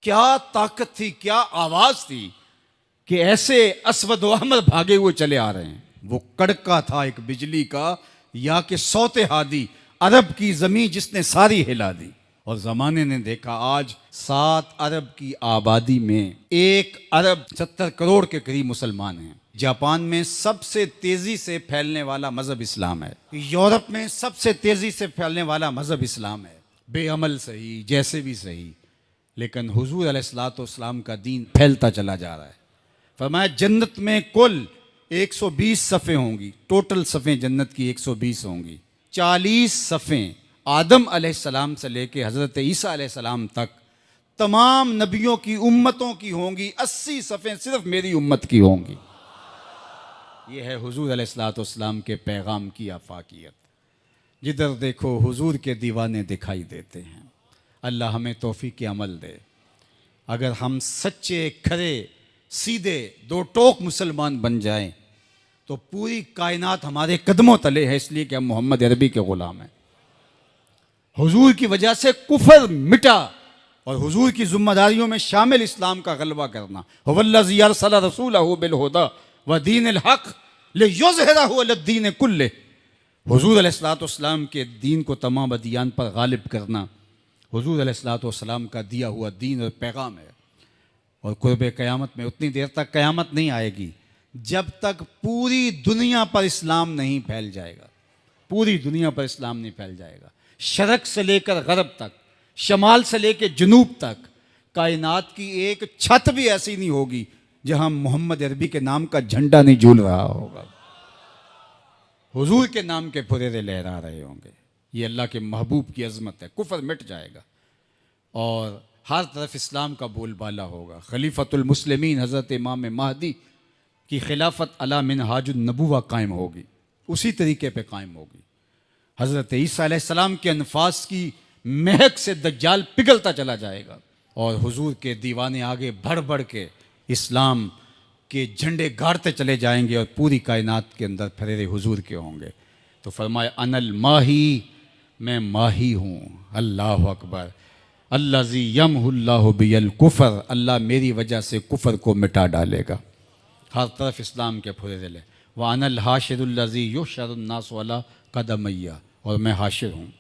क्या ताकत थी, क्या आवाज थी कि ऐसे असवद व अहमर भागे हुए चले आ रहे हैं। वो कड़का था एक बिजली का, या कि सौते हादी अरब की जमीन जिसने सारी हिला दी। और जमाने ने देखा आज 7 अरब की आबादी में 1 अरब 70 करोड़ के करीब मुसलमान हैं। जापान में सबसे तेजी से फैलने वाला मजहब इस्लाम है। यूरोप में सबसे तेजी से फैलने वाला मजहब इस्लाम है। बेअमल सही, जैसे भी सही, लेकिन हुजूर अलैहिस्सलाम का दीन फैलता चला जा रहा है। फरमाया जन्नत में कुल 120 सफ़े होंगी, टोटल सफ़े जन्नत की 120 होंगी। 40 सफ़े आदम अलैहिस्सलाम से लेके हज़रत ईसा अलैहिस्सलाम तक तमाम नबियों की उम्मतों की होंगी। 80 सफ़े सिर्फ मेरी उम्मत की होंगी। ये है हुजूर अलैहिस्सलाम के पैगाम की आफाकियत। जिधर देखो हुजूर के दीवाने दिखाई देते हैं। अल्लाह हमें तौफीक अमल दे। अगर हम सच्चे खरे सीधे दो टोक मुसलमान बन जाएं तो पूरी कायनात हमारे कदमों तले है, इसलिए कि हम मोहम्मद अरबी के गुलाम हैं। हुजूर की वजह से कुफर मिटा और हुजूर की जिम्मेदारियों में शामिल इस्लाम का गलबा करना। हुवल्लज़ी अरसला रसूलहु बिल-हुदा व दीनिल हक़ लियुज़हिरहु अलद्दीन कुल्लिह। हुजूर अलैहिस्सलाम के दीन को तमाम अदियान पर गालिब करना हुजूर अलैहिस्सलाम का दिया हुआ दीन और पैगाम है। और कुर्ब क़यामत में उतनी देर तक क़यामत नहीं आएगी जब तक पूरी दुनिया पर इस्लाम नहीं फैल जाएगा। पूरी दुनिया पर इस्लाम नहीं फैल जाएगा। शरक से लेकर गरब तक, शमाल से लेकर जनूब तक कायनात की एक छत भी ऐसी नहीं होगी जहां मोहम्मद अरबी के नाम का झंडा नहीं झूल रहा होगा, हुजूर के नाम के फुरेरे लहरा रहे होंगे। ये अल्लाह के महबूब की अजमत है। कुफर मिट जाएगा और हर तरफ इस्लाम का बोलबाला होगा। खलीफतुल मुस्लिमीन हज़रत इमाम महदी की खिलाफत अला मिनहाजुन नबुवा कायम होगी, उसी तरीके पे कायम होगी। हज़रत ईसा अलैहिस्सलाम के अनफास की महक से दज्जाल पिघलता चला जाएगा और हुजूर के दीवाने आगे बढ़ बढ़ के इस्लाम के झंडे गाड़ते चले जाएंगे और पूरी कायनात के अंदर फरेरे हुजूर के होंगे। तो फरमाया अनल माही, मैं माही हूँ। अल्लाह अकबर। अल्लाज़ी यमहुल्लाहु बियल कुफर, अल्लाह मेरी वजह से कुफर को मिटा डालेगा। हर तरफ इस्लाम के फुरेरे ले। व अनल हाशिरुल्लज़ी युहशरुन्नासु अला कदमैया, और मैं हाशिर हूँ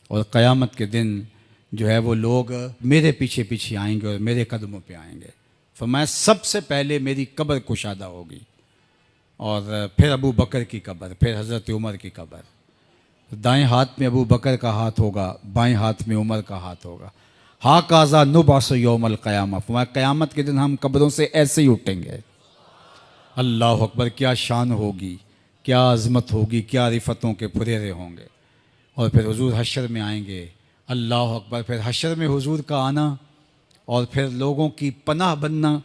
और क़यामत के दिन जो है वो लोग मेरे पीछे पीछे आएंगे और मेरे कदमों पे आएंगे। फरमाया सबसे पहले मेरी कब्र कुशादा होगी और फिर अबू बकर की कब्र, फिर हज़रत उमर की कब्र। दाएं हाथ में अबू बकर का हाथ होगा, बाएं हाथ में उमर का हाथ होगा। हा काज़ा नुबास यौमल क़यामा, फरमाया क़यामत के दिन हम कब्रों से ऐसे ही उठेंगे। अल्लाह अकबर। क्या शान होगी, क्या अज़मत होगी, क्या रिफ़तों के फुरेरे होंगे। और फिर हुजूर हशर में आएंगे। अल्लाह अकबर। फिर हशर में हुजूर का आना और फिर लोगों की पनाह बनना,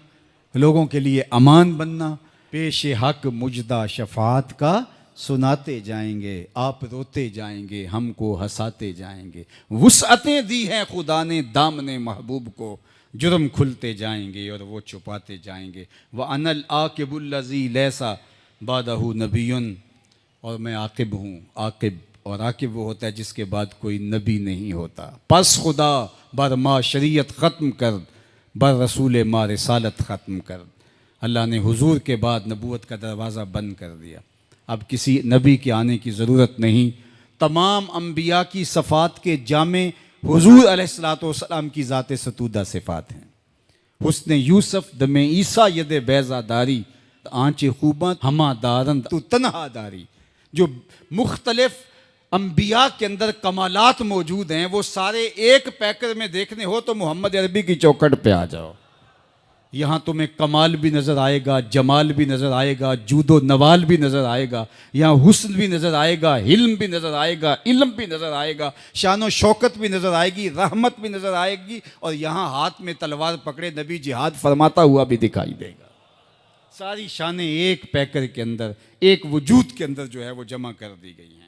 लोगों के लिए अमान बनना। पेश हक मुजदा शफात का सुनाते जाएंगे, आप रोते जाएंगे, हमको हंसाते जाएंगे। वुसअतें दी हैं खुदा ने दामने महबूब को, जुर्म खुलते जाएंगे और वो छुपाते जाएंगे। व अनल आकिबुल्लज़ी लैसा बादहू नबियुन, और मैं आकिब हूँ। आकिब, और आकिब वो होता है जिसके बाद कोई नबी नहीं होता। पस खुदा बर मा शरीयत ख़त्म कर, बर रसूल मा रिसालत ख़त्म कर। अल्लाह ने हुजूर के बाद नबूवत का दरवाज़ा बंद कर दिया। अब किसी नबी के आने की ज़रूरत नहीं। तमाम अम्बिया की सफ़ात के जामे हुजूर अलैहिस्सलाम की ज़ात सतूदा सिफ़ात हैं। हुस्न यूसुफ दमे ईसा यद बैज़ादारी, आँच खूबा हमा दारन तू तन्हादारी। जो मुख्तलिफ अम्बिया के अंदर कमालात मौजूद हैं वो सारे एक पैकर में देखने हो तो मोहम्मद अरबी की चौखट पे आ जाओ। यहाँ तुम्हें कमाल भी नज़र आएगा, जमाल भी नज़र आएगा, जूदो नवाल भी नज़र आएगा। यहाँ हुस्न भी नज़र आएगा, हिल्म भी नज़र आएगा, इल्म भी नज़र आएगा, शानो शौकत भी नज़र आएगी, रहमत भी नज़र आएगी। और यहाँ हाथ में तलवार पकड़े नबी जिहाद फरमाता हुआ भी दिखाई देगा। सारी शानें एक पैकर के अंदर, एक वजूद के अंदर जो है वो जमा कर दी गई हैं।